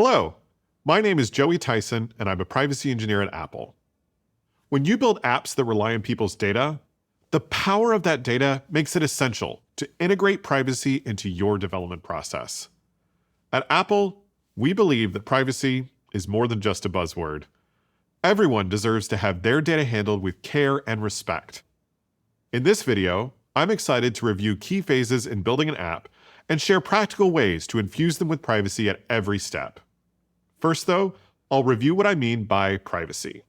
Hello, my name is Joey Tyson, and I'm a privacy engineer at Apple. When you build apps that rely on people's data, the power of that data makes it essential to integrate privacy into your development process. At Apple, we believe that privacy is more than just a buzzword. Everyone deserves to have their data handled with care and respect. In this video, I'm excited to review key phases in building an app and share practical ways to infuse them with privacy at every step. First, though, I'll review what I mean by privacy.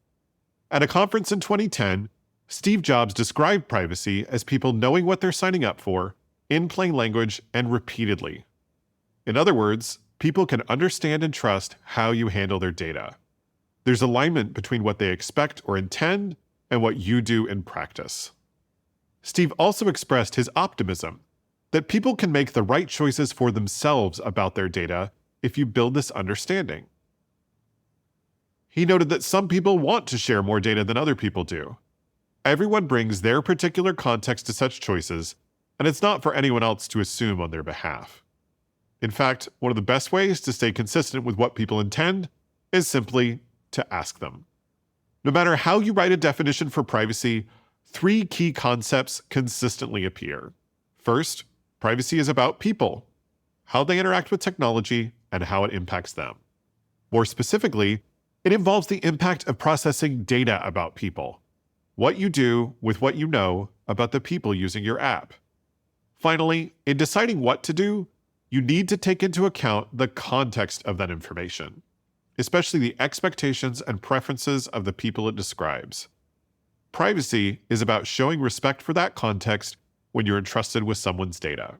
At a conference in 2010, Steve Jobs described privacy as people knowing what they're signing up for, in plain language and repeatedly. In other words, people can understand and trust how you handle their data. There's alignment between what they expect or intend and what you do in practice. Steve also expressed his optimism that people can make the right choices for themselves about their data if you build this understanding. He noted that some people want to share more data than other people do. Everyone brings their particular context to such choices, and it's not for anyone else to assume on their behalf. In fact, one of the best ways to stay consistent with what people intend is simply to ask them. No matter how you write a definition for privacy, three key concepts consistently appear. First, privacy is about people, how they interact with technology, and how it impacts them. More specifically, it involves the impact of processing data about people, what you do with what you know about the people using your app. Finally, in deciding what to do, you need to take into account the context of that information, especially the expectations and preferences of the people it describes. Privacy is about showing respect for that context when you're entrusted with someone's data.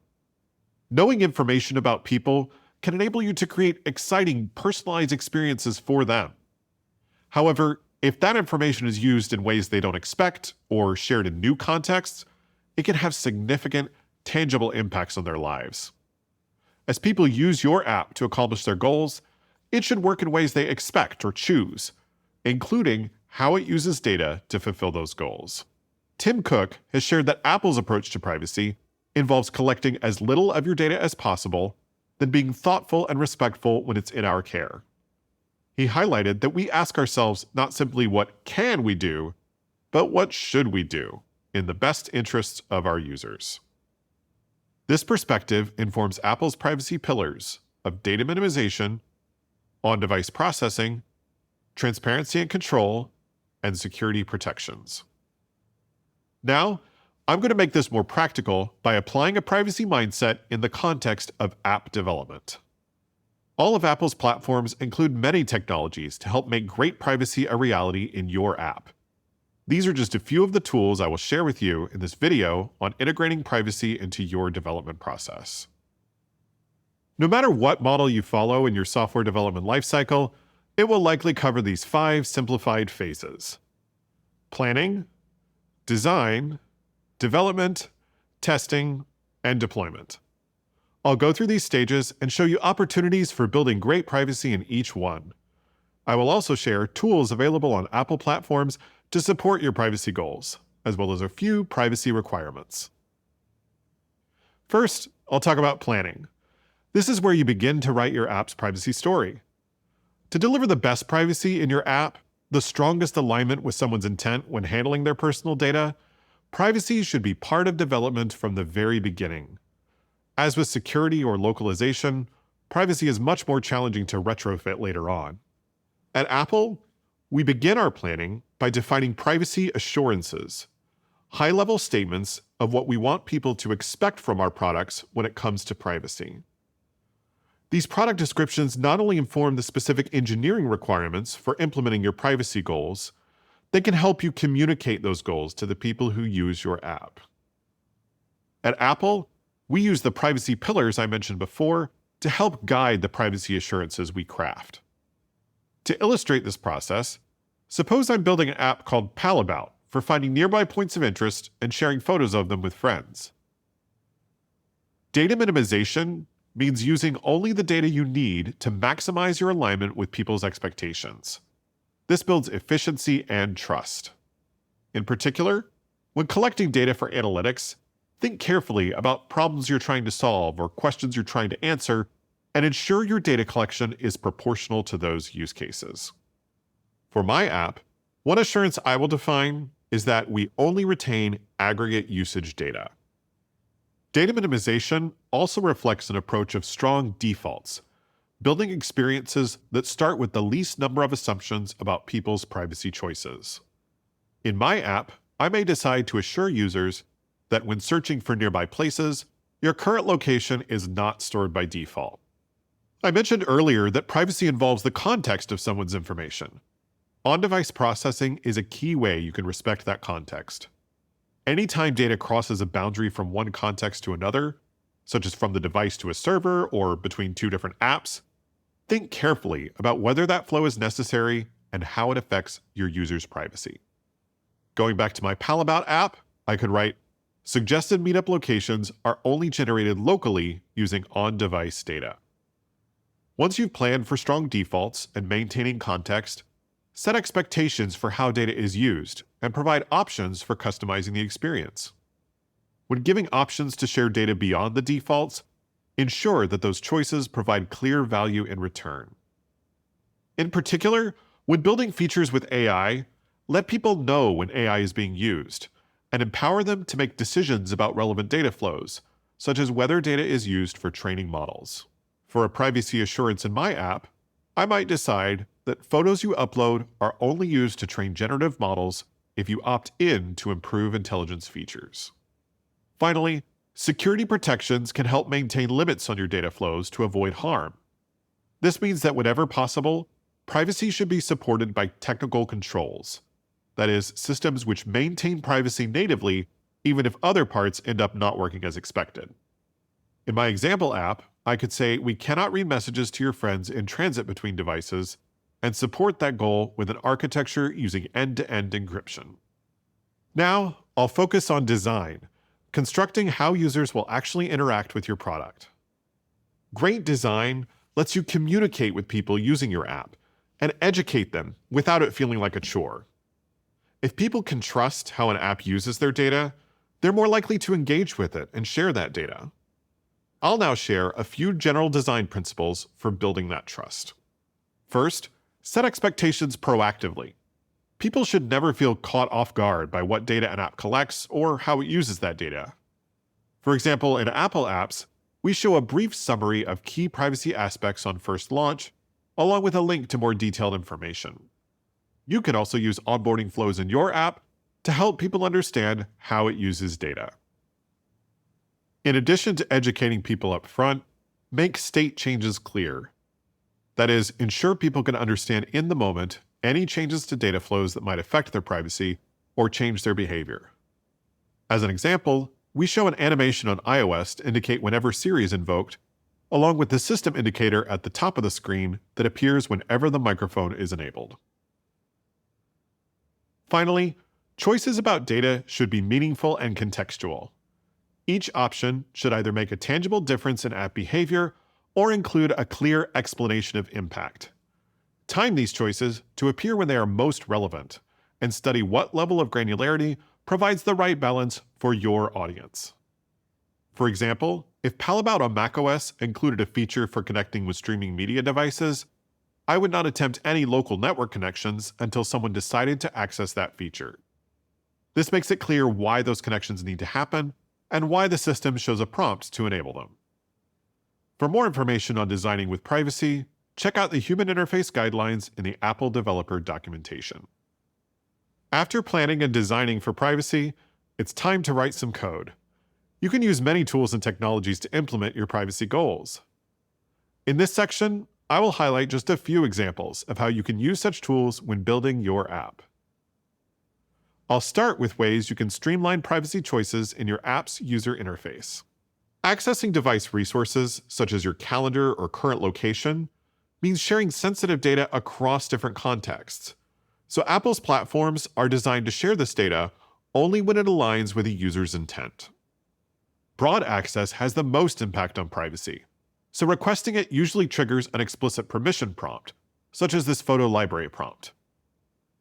Knowing information about people can enable you to create exciting, personalized experiences for them. However, if that information is used in ways they don't expect or shared in new contexts, it can have significant, tangible impacts on their lives. As people use your app to accomplish their goals, it should work in ways they expect or choose, including how it uses data to fulfill those goals. Tim Cook has shared that Apple's approach to privacy involves collecting as little of your data as possible, then being thoughtful and respectful when it's in our care. He highlighted that we ask ourselves not simply what can we do, but what should we do in the best interests of our users. This perspective informs Apple's privacy pillars of data minimization, on-device processing, transparency and control, and security protections. Now, I'm going to make this more practical by applying a privacy mindset in the context of app development. All of Apple's platforms include many technologies to help make great privacy a reality in your app. These are just a few of the tools I will share with you in this video on integrating privacy into your development process. No matter what model you follow in your software development lifecycle, it will likely cover these 5 simplified phases: planning, design, development, testing, and deployment. I'll go through these stages and show you opportunities for building great privacy in each one. I will also share tools available on Apple platforms to support your privacy goals, as well as a few privacy requirements. First, I'll talk about planning. This is where you begin to write your app's privacy story. To deliver the best privacy in your app, the strongest alignment with someone's intent when handling their personal data, privacy should be part of development from the very beginning. As with security or localization, privacy is much more challenging to retrofit later on. At Apple, we begin our planning by defining privacy assurances, high-level statements of what we want people to expect from our products when it comes to privacy. These product descriptions not only inform the specific engineering requirements for implementing your privacy goals, they can help you communicate those goals to the people who use your app. At Apple, we use the privacy pillars I mentioned before to help guide the privacy assurances we craft. To illustrate this process, suppose I'm building an app called Palabout for finding nearby points of interest and sharing photos of them with friends. Data minimization means using only the data you need to maximize your alignment with people's expectations. This builds efficiency and trust. In particular, when collecting data for analytics, think carefully about problems you're trying to solve or questions you're trying to answer, and ensure your data collection is proportional to those use cases. For my app, one assurance I will define is that we only retain aggregate usage data. Data minimization also reflects an approach of strong defaults, building experiences that start with the least number of assumptions about people's privacy choices. In my app, I may decide to assure users that when searching for nearby places, your current location is not stored by default. I mentioned earlier that privacy involves the context of someone's information. On-device processing is a key way you can respect that context. Anytime data crosses a boundary from one context to another, such as from the device to a server or between two different apps, think carefully about whether that flow is necessary and how it affects your user's privacy. Going back to my Palabout app, I could write, suggested meetup locations are only generated locally using on-device data. Once you've planned for strong defaults and maintaining context, set expectations for how data is used and provide options for customizing the experience. When giving options to share data beyond the defaults, ensure that those choices provide clear value in return. In particular, when building features with AI, let people know when AI is being used and empower them to make decisions about relevant data flows, such as whether data is used for training models. For a privacy assurance in my app, I might decide that photos you upload are only used to train generative models if you opt in to improve intelligence features. Finally, security protections can help maintain limits on your data flows to avoid harm. This means that whenever possible, privacy should be supported by technical controls. That is, systems which maintain privacy natively even if other parts end up not working as expected. In my example app, I could say we cannot read messages to your friends in transit between devices and support that goal with an architecture using end-to-end encryption. Now, I'll focus on design, constructing how users will actually interact with your product. Great design lets you communicate with people using your app and educate them without it feeling like a chore. If people can trust how an app uses their data, they're more likely to engage with it and share that data. I'll now share a few general design principles for building that trust. First, set expectations proactively. People should never feel caught off guard by what data an app collects or how it uses that data. For example, in Apple apps, we show a brief summary of key privacy aspects on first launch, along with a link to more detailed information. You can also use onboarding flows in your app to help people understand how it uses data. In addition to educating people up front, make state changes clear. That is, ensure people can understand in the moment any changes to data flows that might affect their privacy or change their behavior. As an example, we show an animation on iOS to indicate whenever Siri is invoked, along with the system indicator at the top of the screen that appears whenever the microphone is enabled. Finally, choices about data should be meaningful and contextual. Each option should either make a tangible difference in app behavior or include a clear explanation of impact. Time these choices to appear when they are most relevant, and study what level of granularity provides the right balance for your audience. For example, if Palabout on macOS included a feature for connecting with streaming media devices, I would not attempt any local network connections until someone decided to access that feature. This makes it clear why those connections need to happen and why the system shows a prompt to enable them. For more information on designing with privacy, check out the Human Interface Guidelines in the Apple Developer Documentation. After planning and designing for privacy, it's time to write some code. You can use many tools and technologies to implement your privacy goals. In this section, I will highlight just a few examples of how you can use such tools when building your app. I'll start with ways you can streamline privacy choices in your app's user interface. Accessing device resources, such as your calendar or current location, means sharing sensitive data across different contexts. So Apple's platforms are designed to share this data only when it aligns with a user's intent. Broad access has the most impact on privacy, so requesting it usually triggers an explicit permission prompt, such as this photo library prompt.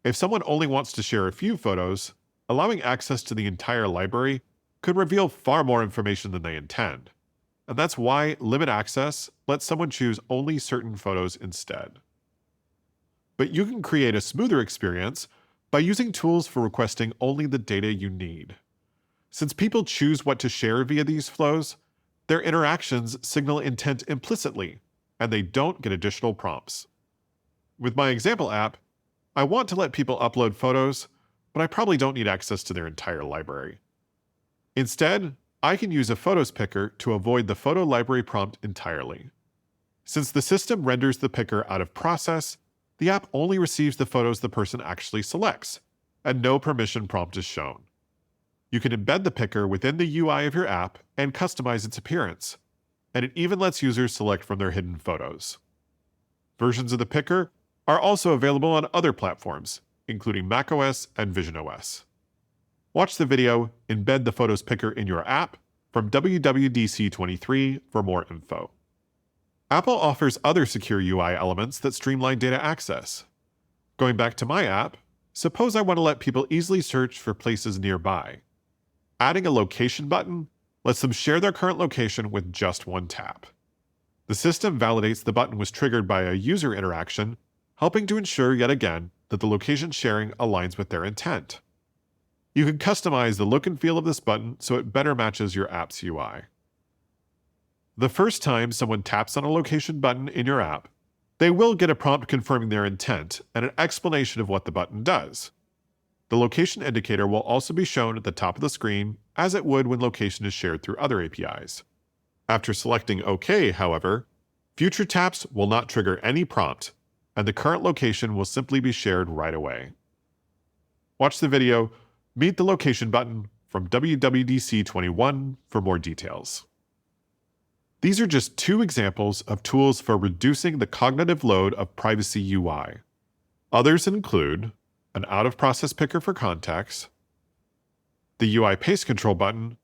If someone only wants to share a few photos, allowing access to the entire library could reveal far more information than they intend. and that's why limit access lets someone choose only certain photos instead. But you can create a smoother experience by using tools for requesting only the data you need. Since people choose what to share via these flows, their interactions signal intent implicitly, and they don't get additional prompts. With my example app, I want to let people upload photos, but I probably don't need access to their entire library. Instead, I can use a photos picker to avoid the photo library prompt entirely. Since the system renders the picker out of process, the app only receives the photos the person actually selects, and no permission prompt is shown. You can embed the picker within the UI of your app and customize its appearance, and it even lets users select from their hidden photos. Versions of the picker are also available on other platforms, including macOS and visionOS. Watch the video Embed the Photos Picker in Your App from WWDC25 for more info. Apple offers other secure UI elements that streamline data access. Going back to my app, suppose I want to let people easily search for places nearby. Adding a location button lets them share their current location with just one tap. The system validates the button was triggered by a user interaction, helping to ensure yet again that the location sharing aligns with their intent. You can customize the look and feel of this button so it better matches your app's UI. The first time someone taps on a location button in your app, they will get a prompt confirming their intent and an explanation of what the button does. The location indicator will also be shown at the top of the screen, as it would when location is shared through other APIs. After selecting OK, however, future taps will not trigger any prompt, and the current location will simply be shared right away. Watch the video Meet the Location button from WWDC25 for more details. These are just two examples of tools for reducing the cognitive load of privacy UI. Others include an out-of-process picker for contacts, the UI paste control button,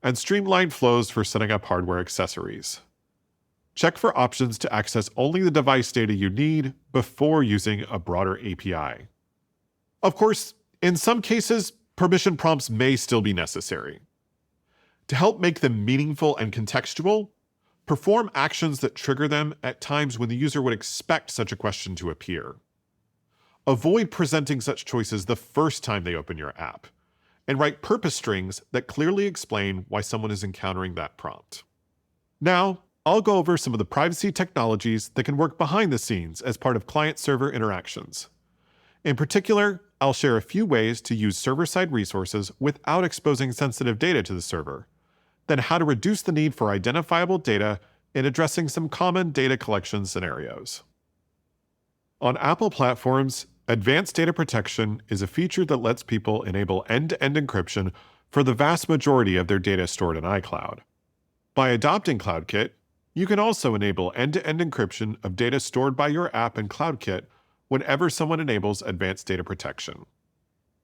and streamlined flows for setting up hardware accessories. Check for options to access only the device data you need before using a broader API. Of course, in some cases, permission prompts may still be necessary. To help make them meaningful and contextual, perform actions that trigger them at times when the user would expect such a question to appear. Avoid presenting such choices the first time they open your app, and write purpose strings that clearly explain why someone is encountering that prompt. Now, I'll go over some of the privacy technologies that can work behind the scenes as part of client-server interactions. In particular, I'll share a few ways to use server-side resources without exposing sensitive data to the server, then how to reduce the need for identifiable data in addressing some common data collection scenarios. On Apple platforms, advanced data protection is a feature that lets people enable end-to-end encryption for the vast majority of their data stored in iCloud. By adopting CloudKit, you can also enable end-to-end encryption of data stored by your app in CloudKit whenever someone enables advanced data protection.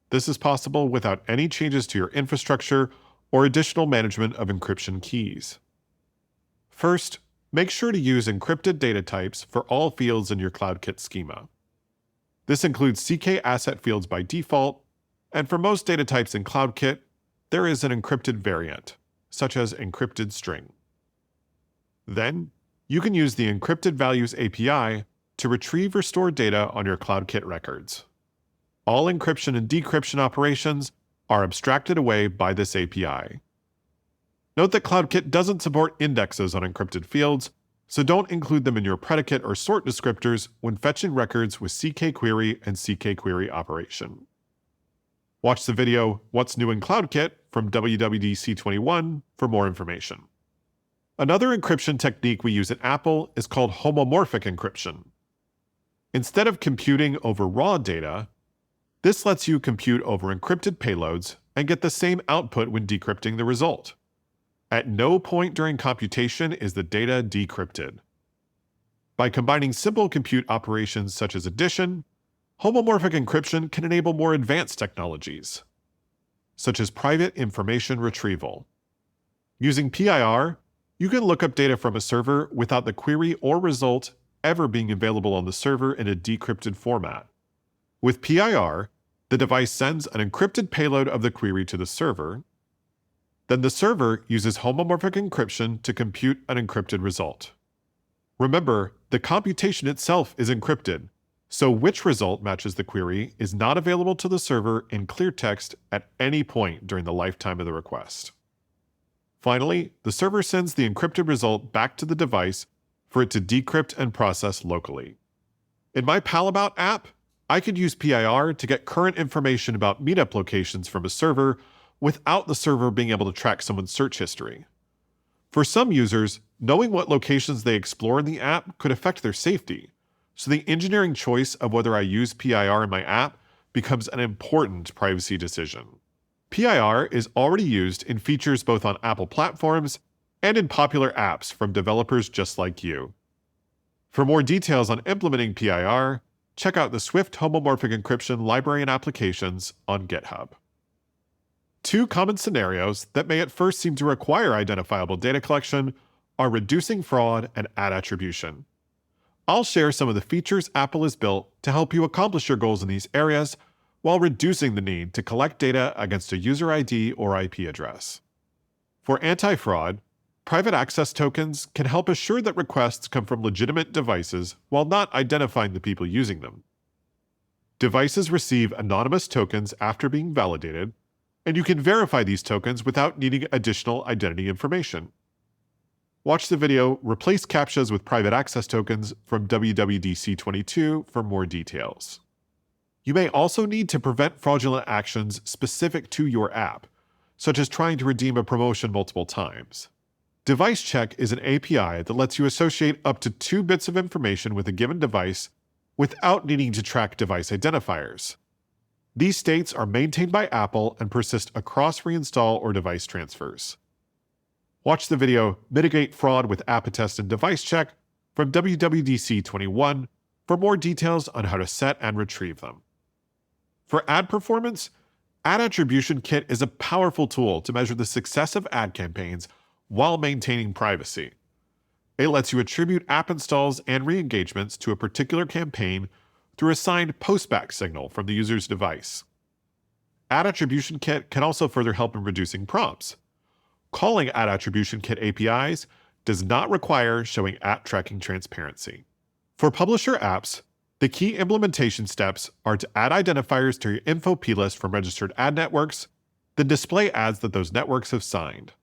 This is possible without any changes to your infrastructure or additional management of encryption keys. First, make sure to use encrypted data types for all fields in your CloudKit schema. This includes CK asset fields by default, and for most data types in CloudKit, there is an encrypted variant, such as encrypted string. Then, you can use the Encrypted Values API to retrieve or store data on your CloudKit records. All encryption and decryption operations are abstracted away by this API. Note that CloudKit doesn't support indexes on encrypted fields, so don't include them in your predicate or sort descriptors when fetching records with CK-query and CK-query operation. Watch the video What's New in CloudKit from WWDC25 for more information. Another encryption technique we use at Apple is called homomorphic encryption. Instead of computing over raw data, this lets you compute over encrypted payloads and get the same output when decrypting the result. At no point during computation is the data decrypted. By combining simple compute operations such as addition, homomorphic encryption can enable more advanced technologies, such as private information retrieval. Using PIR, you can look up data from a server without the query or result ever being available on the server in a decrypted format. With PIR, the device sends an encrypted payload of the query to the server, Then the server uses homomorphic encryption to compute an encrypted result. Remember, the computation itself is encrypted, so which result matches the query is not available to the server in clear text at any point during the lifetime of the request. Finally, the server sends the encrypted result back to the device for it to decrypt and process locally. In my Palabout app, I could use PIR to get current information about meetup locations from a server without the server being able to track someone's search history. For some users, knowing what locations they explore in the app could affect their safety, so the engineering choice of whether I use PIR in my app becomes an important privacy decision. PIR is already used in features both on Apple platforms and in popular apps from developers just like you. For more details on implementing PIR, check out the Swift homomorphic encryption library and applications on GitHub. Two common scenarios that may at first seem to require identifiable data collection are reducing fraud and ad attribution. I'll share some of the features Apple has built to help you accomplish your goals in these areas while reducing the need to collect data against a user ID or IP address. For anti-fraud, private access tokens can help assure that requests come from legitimate devices while not identifying the people using them. Devices receive anonymous tokens after being validated, and you can verify these tokens without needing additional identity information. Watch the video Replace CAPTCHAs with Private Access Tokens from WWDC25 for more details. You may also need to prevent fraudulent actions specific to your app, such as trying to redeem a promotion multiple times. Device Check is an API that lets you associate up to 2 bits of information with a given device without needing to track device identifiers. These states are maintained by Apple and persist across reinstall or device transfers. Watch the video Mitigate Fraud with Appatest and Device Check from WWDC21 for more details on how to set and retrieve them. For ad performance, Ad Attribution Kit is a powerful tool to measure the success of ad campaigns while maintaining privacy. It lets you attribute app installs and re-engagements to a particular campaign through a signed postback signal from the user's device. Ad Attribution Kit can also further help in reducing prompts. Calling Ad Attribution Kit APIs does not require showing app tracking transparency. For publisher apps, the key implementation steps are to add identifiers to your info plist from registered ad networks, then display ads that those networks have signed.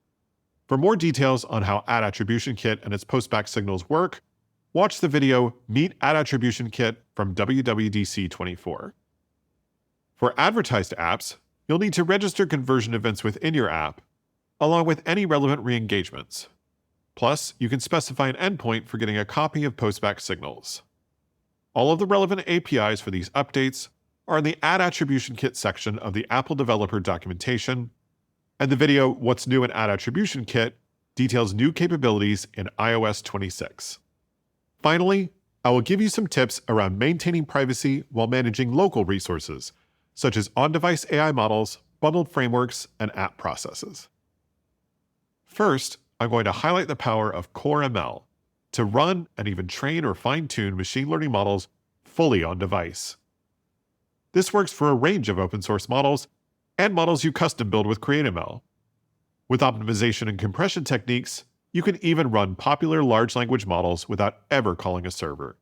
For more details on how Ad Attribution Kit and its postback signals work, watch the video Meet Ad Attribution Kit from WWDC24. For advertised apps, you'll need to register conversion events within your app, along with any relevant re-engagements. Plus, you can specify an endpoint for getting a copy of postback signals. All of the relevant APIs for these updates are in the Ad Attribution Kit section of the Apple Developer documentation, and the video What's New in Ad Attribution Kit details new capabilities in iOS 26. Finally, I will give you some tips around maintaining privacy while managing local resources, such as on-device AI models, bundled frameworks, and app processes. First, I'm going to highlight the power of Core ML to run and even train or fine-tune machine learning models fully on device. This works for a range of open-source models and models you custom build with CreateML. With optimization and compression techniques, you can even run popular large language models without ever calling a server.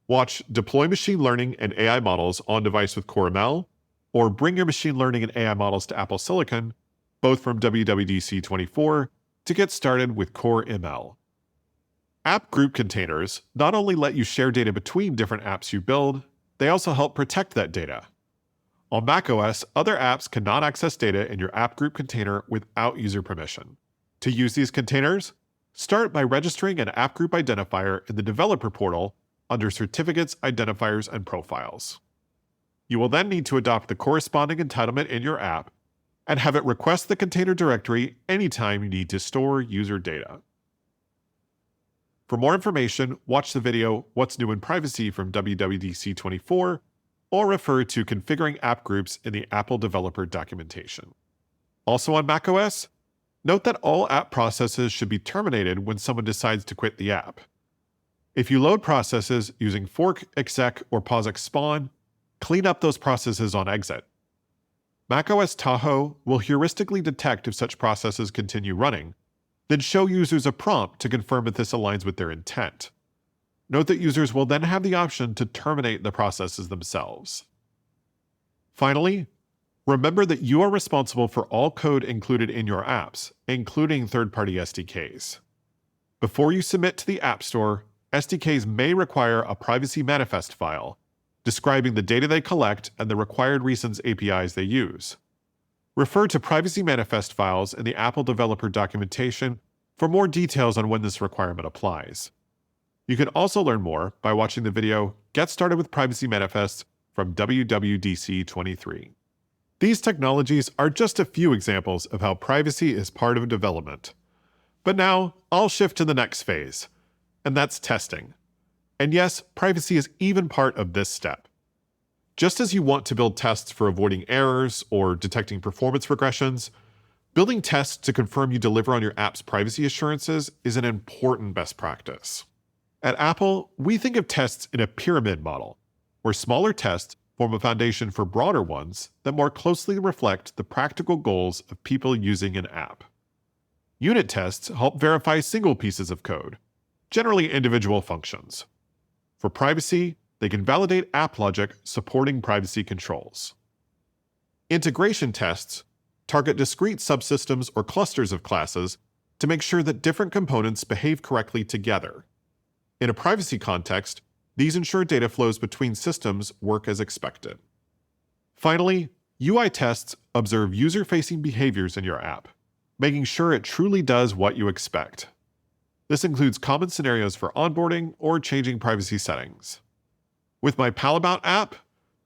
Watch Deploy Machine Learning and AI Models on Device with Core ML, or Bring Your Machine Learning and AI Models to Apple Silicon, both from WWDC24, to get started with Core ML. App group containers not only let you share data between different apps you build, they also help protect that data. On macOS, other apps cannot access data in your app group container without user permission. To use these containers, start by registering an app group identifier in the developer portal under Certificates, Identifiers, and Profiles. You will then need to adopt the corresponding entitlement in your app and have it request the container directory anytime you need to store user data. For more information, watch the video What's New in Privacy from WWDC24 or refer to Configuring App Groups in the Apple Developer documentation. Also on macOS, note that all app processes should be terminated when someone decides to quit the app. If you load processes using fork, exec, or POSIX spawn, clean up those processes on exit. macOS Tahoe will heuristically detect if such processes continue running, then show users a prompt to confirm if this aligns with their intent. Note that users will then have the option to terminate the processes themselves. Finally, remember that you are responsible for all code included in your apps, including third-party SDKs. Before you submit to the App Store, SDKs may require a privacy manifest file, describing the data they collect and the required reasons APIs they use. Refer to privacy manifest files in the Apple developer documentation for more details on when this requirement applies. You can also learn more by watching the video Get Started with Privacy Manifests from WWDC25. These technologies are just a few examples of how privacy is part of development. But now, I'll shift to the next phase, and that's testing. And yes, privacy is even part of this step. Just as you want to build tests for avoiding errors or detecting performance regressions, building tests to confirm you deliver on your app's privacy assurances is an important best practice. At Apple, we think of tests in a pyramid model, where smaller tests form a foundation for broader ones that more closely reflect the practical goals of people using an app. Unit tests help verify single pieces of code, generally individual functions. For privacy, they can validate app logic supporting privacy controls. Integration tests target discrete subsystems or clusters of classes to make sure that different components behave correctly together. In a privacy context, these ensure data flows between systems work as expected. Finally, UI tests observe user-facing behaviors in your app, making sure it truly does what you expect. This includes common scenarios for onboarding or changing privacy settings. With my Palabout app,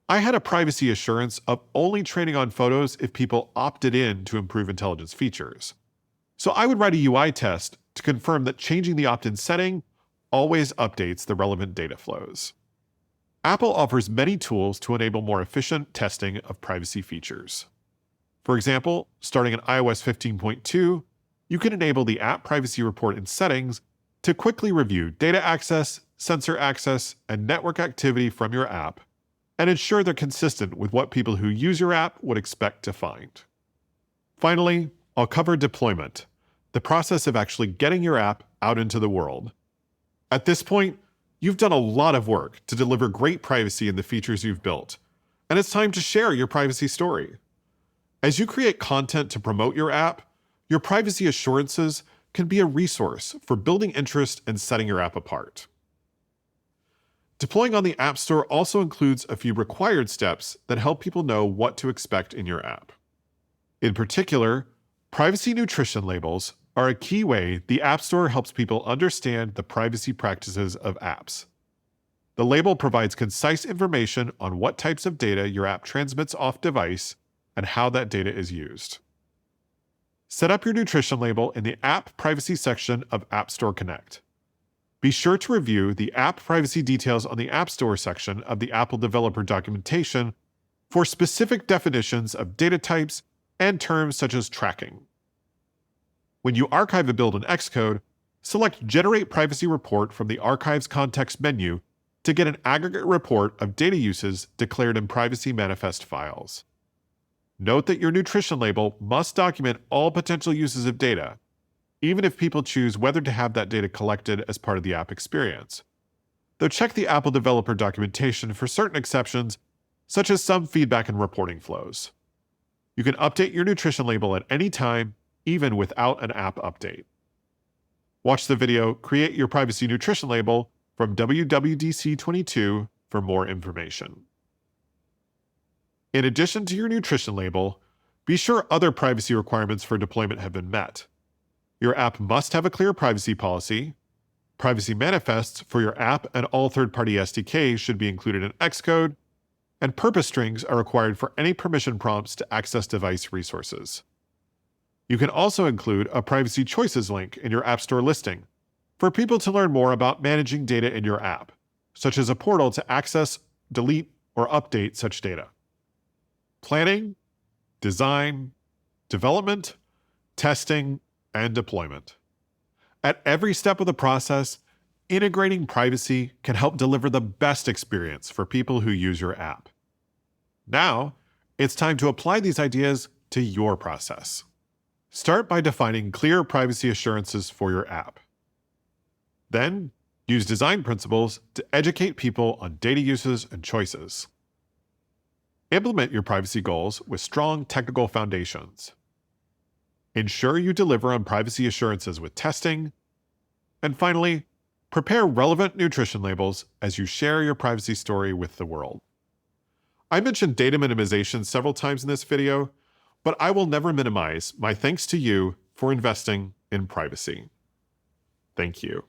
I had a privacy assurance of only training on photos if people opted in to improve intelligence features. So I would write a UI test to confirm that changing the opt-in setting always updates the relevant data flows. Apple offers many tools to enable more efficient testing of privacy features. For example, starting in iOS 15.2, you can enable the App Privacy Report in Settings to quickly review data access, sensor access, and network activity from your app, and ensure they're consistent with what people who use your app would expect to find. Finally, I'll cover deployment, the process of actually getting your app out into the world. At this point, you've done a lot of work to deliver great privacy in the features you've built, and it's time to share your privacy story. As you create content to promote your app, your privacy assurances can be a resource for building interest and setting your app apart. Deploying on the App Store also includes a few required steps that help people know what to expect in your app. In particular, privacy nutrition labels are a key way the App Store helps people understand the privacy practices of apps. The label provides concise information on what types of data your app transmits off-device and how that data is used. Set up your nutrition label in the App Privacy section of App Store Connect. Be sure to review the app privacy details on the App Store section of the Apple developer documentation for specific definitions of data types and terms such as tracking. When you archive a build in Xcode, select Generate Privacy Report from the Archives context menu to get an aggregate report of data uses declared in privacy manifest files. Note that your nutrition label must document all potential uses of data, even if people choose whether to have that data collected as part of the app experience. Though check the Apple developer documentation for certain exceptions, such as some feedback and reporting flows. You can update your nutrition label at any time, even without an app update. Watch the video Create Your Privacy Nutrition Label from WWDC25 for more information. In addition to your nutrition label, be sure other privacy requirements for deployment have been met. Your app must have a clear privacy policy. Privacy manifests for your app and all third-party SDKs should be included in Xcode, and purpose strings are required for any permission prompts to access device resources. You can also include a Privacy Choices link in your App Store listing for people to learn more about managing data in your app, such as a portal to access, delete, or update such data. Planning, design, development, testing, and deployment. At every step of the process, integrating privacy can help deliver the best experience for people who use your app. Now, It's time to apply these ideas to your process. Start by defining clear privacy assurances for your app. Then, use design principles to educate people on data uses and choices. Implement your privacy goals with strong technical foundations. Ensure you deliver on privacy assurances with testing. And finally, prepare relevant nutrition labels as you share your privacy story with the world. I mentioned data minimization several times in this video, but I will never minimize my thanks to you for investing in privacy. Thank you.